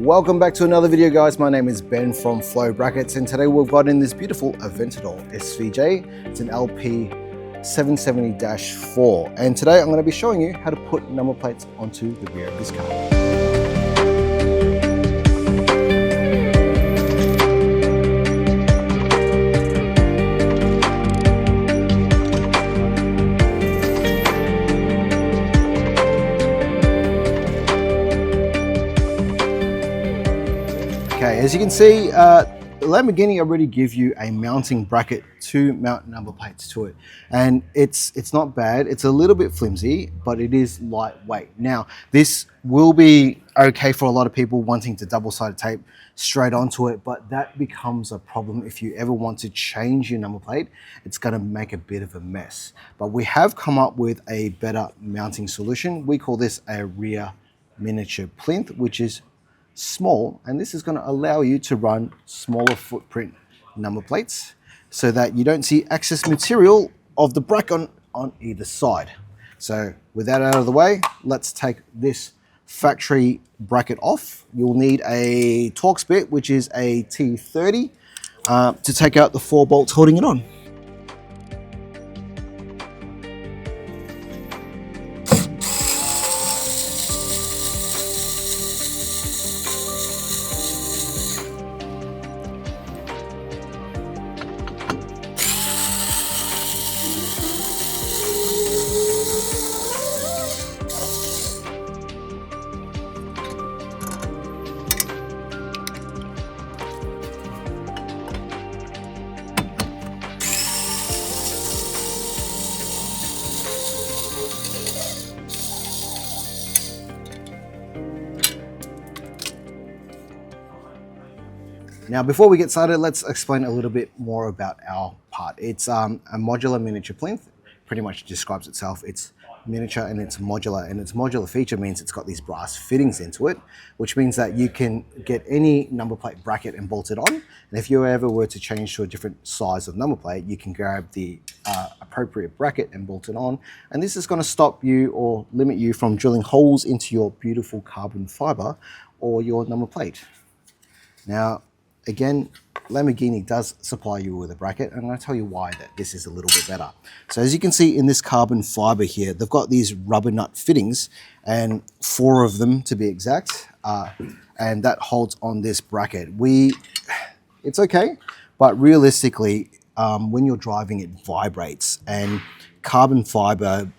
Welcome back to another video, guys. My name is Ben from Flow Brackets, and today we've got in this beautiful Aventador SVJ. It's an LP 770-4, and today I'm going to be showing you how to put number plates onto the rear of this car. Okay, as you can see, Lamborghini already give you a mounting bracket to mount number plates to it, and it's not bad. It's a little bit flimsy, but it is lightweight. Now, this will be okay for a lot of people wanting to double-sided tape straight onto it, but that becomes a problem if you ever want to change your number plate. It's going to make a bit of a mess. But we have come up with a better mounting solution. We call this a rear miniature plinth, which is small, and this is going to allow you to run smaller footprint number plates so that you don't see excess material of the bracket on either side. So with that out of the way, let's take this factory bracket off. You'll need a Torx bit, which is a T30, to take out the 4 bolts holding it on. Now, before we get started, let's explain a little bit more about our part. It's a modular miniature plinth. Pretty much describes itself. It's miniature and it's modular, and its modular feature means it's got these brass fittings into it, which means that you can get any number plate bracket and bolt it on. And if you ever were to change to a different size of number plate, you can grab the appropriate bracket and bolt it on. And this is going to stop you or limit you from drilling holes into your beautiful carbon fiber or your number plate. Now, again, Lamborghini does supply you with a bracket, and I'm going to tell you why that this is a little bit better. So as you can see in this carbon fiber here, they've got these rubber nut fittings, and 4 of them to be exact, and that holds on this bracket. It's okay, but realistically, when you're driving, it vibrates, and carbon fiber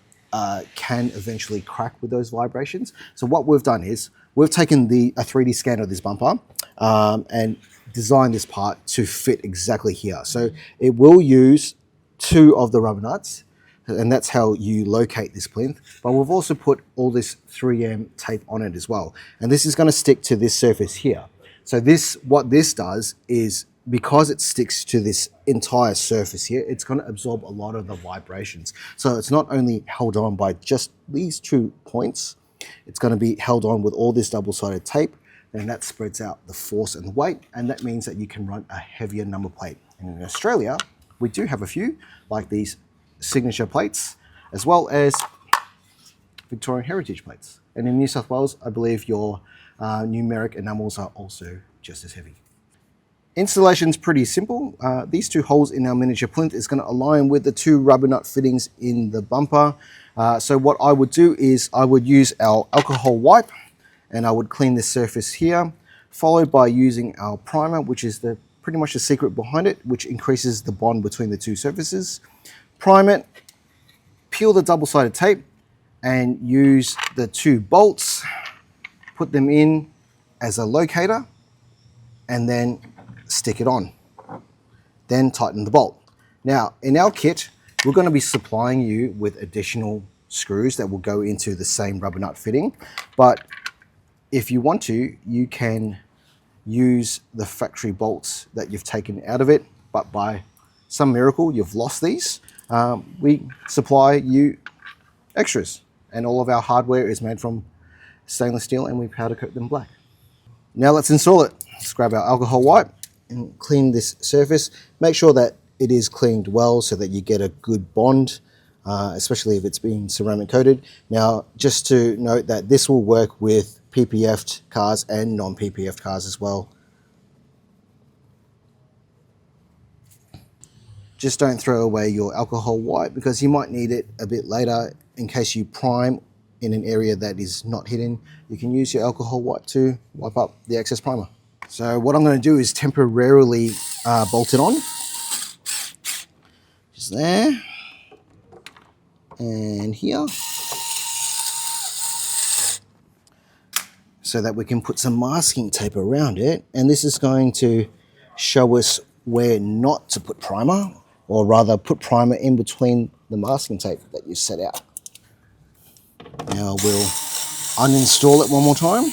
can eventually crack with those vibrations. So what we've done is we've taken a 3D scan of this bumper and designed this part to fit exactly here. So it will use 2 of the rubber nuts, and that's how you locate this plinth. But we've also put all this 3M tape on it as well. And this is going to stick to this surface here. So what this does is, because it sticks to this entire surface here, it's going to absorb a lot of the vibrations. So it's not only held on by just these 2 points, it's going to be held on with all this double-sided tape, and that spreads out the force and the weight, and that means that you can run a heavier number plate. And in Australia, we do have a few, like these signature plates, as well as Victorian heritage plates. And in New South Wales, I believe your numeric enamels are also just as heavy. Installation's pretty simple. These 2 holes in our miniature plinth is going to align with the 2 rubber nut fittings in the bumper. So what I would do is I would use our alcohol wipe, and I would clean this surface here, followed by using our primer, which is pretty much the secret behind it, which increases the bond between the 2 surfaces. Prime it, peel the double-sided tape, and use the 2 bolts, put them in as a locator, and then stick it on. Then tighten the bolt. Now, in our kit, we're going to be supplying you with additional screws that will go into the same rubber nut fitting, but if you want to, you can use the factory bolts that you've taken out of it, but by some miracle, you've lost these. We supply you extras, and all of our hardware is made from stainless steel, and we powder coat them black. Now let's install it. Let's grab our alcohol wipe and clean this surface. Make sure that it is cleaned well so that you get a good bond, especially if it's been ceramic coated. Now, just to note that this will work with PPF cars and non-PPF cars as well. Just don't throw away your alcohol wipe because you might need it a bit later in case you prime in an area that is not hidden. You can use your alcohol wipe to wipe up the excess primer. So what I'm going to do is temporarily bolt it on. Just there and here. So that we can put some masking tape around it. And this is going to show us where not to put primer, or rather put primer in between the masking tape that you set out. Now we'll uninstall it one more time.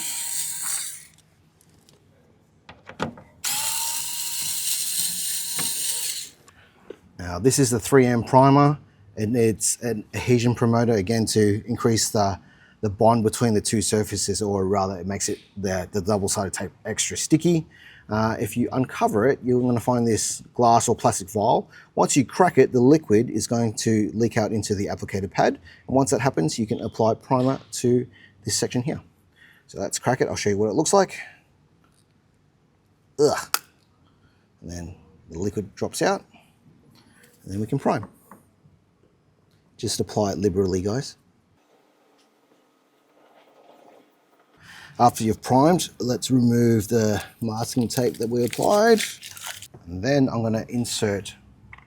Now this is the 3M primer, and it's an adhesion promoter, again, to increase the bond between the two surfaces, or rather it makes it the double-sided tape extra sticky. If you uncover it, you're going to find this glass or plastic vial. Once you crack it, the liquid is going to leak out into the applicator pad. And once that happens, you can apply primer to this section here. So let's crack it. I'll show you what it looks like. Ugh. And then the liquid drops out, and then we can prime. Just apply it liberally, guys. After you've primed, let's remove the masking tape that we applied. And then I'm going to insert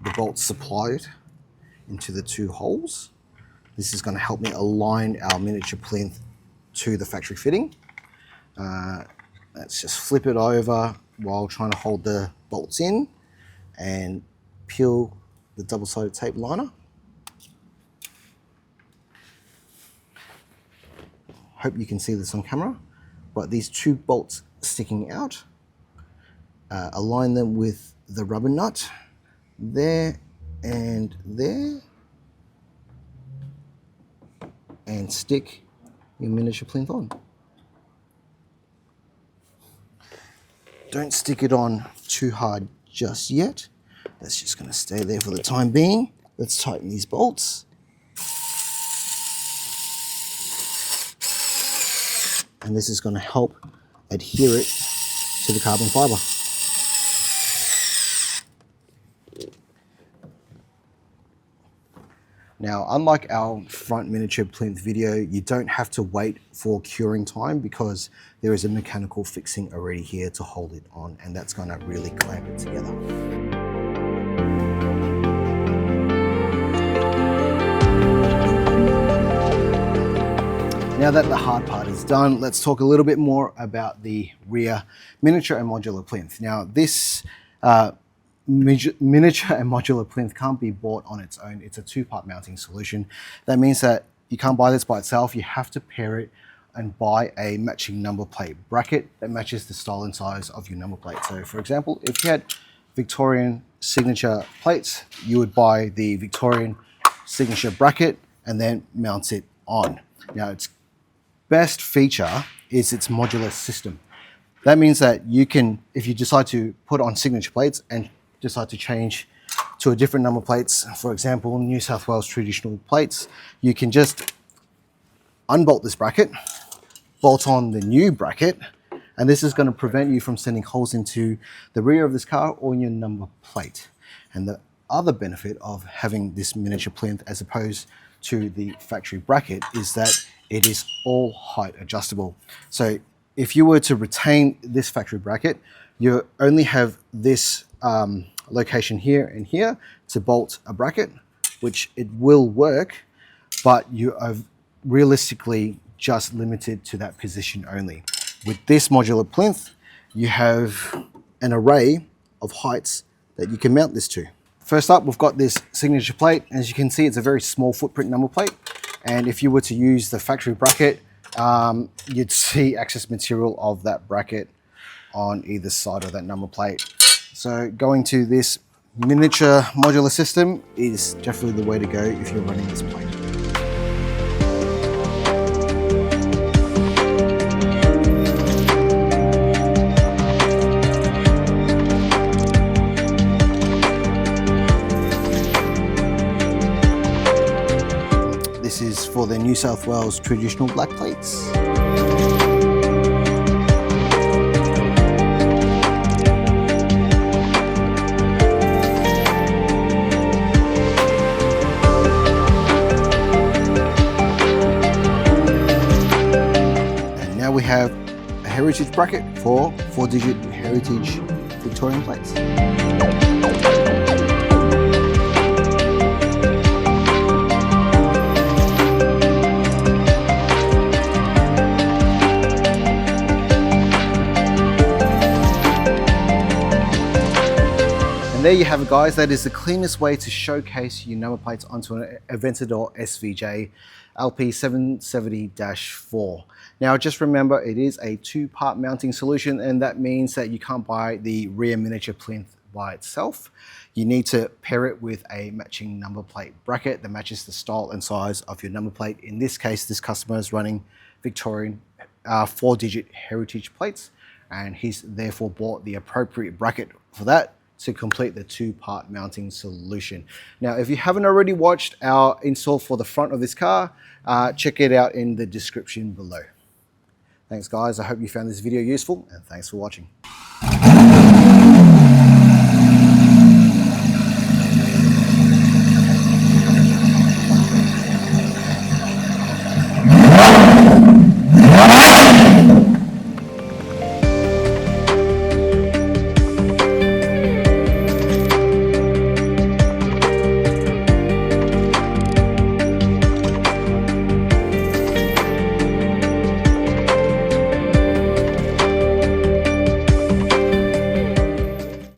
the bolts supplied into the two holes. This is going to help me align our miniature plinth to the factory fitting. Let's just flip it over while trying to hold the bolts in and peel the double-sided tape liner. Hope you can see this on camera. But these two bolts sticking out, align them with the rubber nut there and there, and stick your miniature plinth on. Don't stick it on too hard just yet. That's just going to stay there for the time being. Let's tighten these bolts. And this is going to help adhere it to the carbon fiber. Now, unlike our front miniature plinth video, you don't have to wait for curing time because there is a mechanical fixing already here to hold it on, and that's going to really clamp it together. Now that the hard part is done, let's talk a little bit more about the rear miniature and modular plinth. Now this miniature and modular plinth can't be bought on its own. It's a two-part mounting solution. That means that you can't buy this by itself. You have to pair it and buy a matching number plate bracket that matches the style and size of your number plate. So for example, if you had Victorian signature plates, you would buy the Victorian signature bracket and then mount it on. Now its best feature is its modular system. That means that you can, if you decide to put on signature plates and decide to change to a different number plates, for example, New South Wales traditional plates, you can just unbolt this bracket, bolt on the new bracket, and this is going to prevent you from sending holes into the rear of this car or in your number plate. And the other benefit of having this miniature plinth as opposed to the factory bracket is that it is all height adjustable. So if you were to retain this factory bracket, you only have this location here and here to bolt a bracket, which it will work, but you are realistically just limited to that position only. With this modular plinth, you have an array of heights that you can mount this to. First up, we've got this signature plate. As you can see, it's a very small footprint number plate. And if you were to use the factory bracket, you'd see excess material of that bracket on either side of that number plate. So going to this miniature modular system is definitely the way to go if you're running this plate. This is for the New South Wales traditional black plates. heritage bracket for 4-digit heritage Victorian plates. And there you have it, guys. That is the cleanest way to showcase your number plates onto an Aventador SVJ LP770-4. Now just remember, it is a 2-part mounting solution, and that means that you can't buy the rear miniature plinth by itself. You need to pair it with a matching number plate bracket that matches the style and size of your number plate. In this case, this customer is running Victorian 4-digit heritage plates, and he's therefore bought the appropriate bracket for that to complete the 2-part mounting solution. Now, if you haven't already watched our install for the front of this car, check it out in the description below. Thanks, guys. I hope you found this video useful, and thanks for watching.